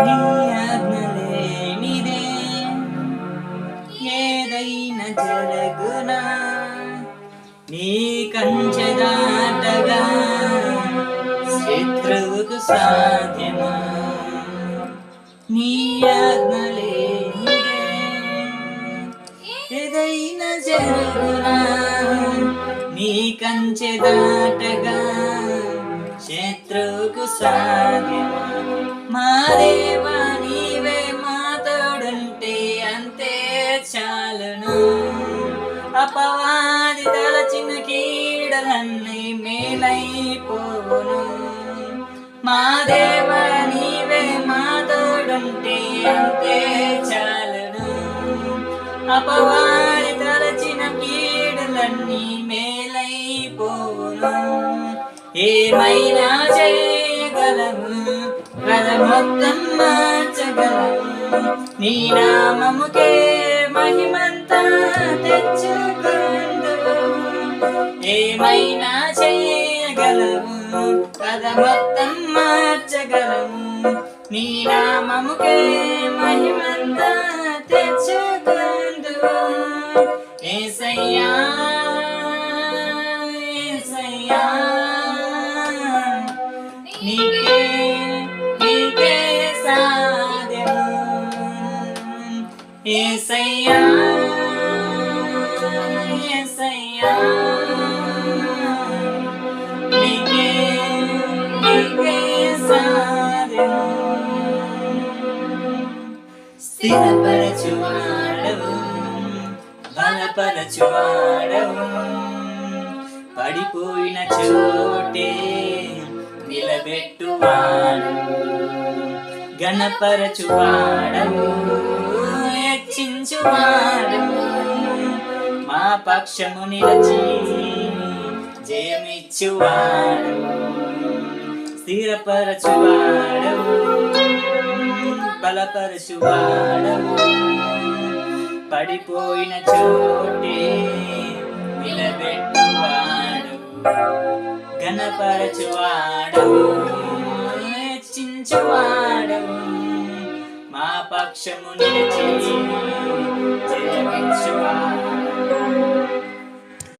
నీ ఆజ్ఞ లేనిదే ఏదైనా జరగునా, నీ కంచె దాటగా శత్రువుకు సాధ్యమా. నీ ఆజ్ఞ లేనిదే ఏదైనా జరగునా, నీ కంచె దాటగా శత్రువుకు సాధ్యమా. మా దేవా నీవే మా తోడుంటే అంతే చాలును, అపవాది తలచిన కీడలన్నీ మేలైపోవును. మా దేవా నీవే మా తోడుంటే అంతే చాలును, అపవాది తలచిన కీడలన్నీ మేలైపోవును. ఏమైనా చేయగలము, కథ మొత్తం మార్చగలము, నీ నామముకే మహిమంతా తెచ్చుకుందువు. ఏమైనా చేయగలము, కథ మొత్తం మార్చగలము, నీ నామముకే మహిమంతా తెచ్చుకుందువు. యేసయ్యా యేసయ్యా నీకే నీకే సాధ్యము. యేసయ్యా యేసయ్యా నీకే నీకే సాధ్యము. స్థిరపరచువాడవు, బలపరచువాడవు, పడిపోయిన చోటే నిలబెట్టువాడవు, ఘనపరచువాడవు, హెచ్చించువాడవు, మా పక్షము నిలచి జయమిచ్చువాడవు. స్థిరపరచువాడవు, బలపరచువాడవు, పడిపోయిన చోటే నిలబెట్టువాడవు, ఘనపరచువాడవు, హెచ్చించువాడవు, మా పక్షము నిలిచి జయమిచ్చువాడవు.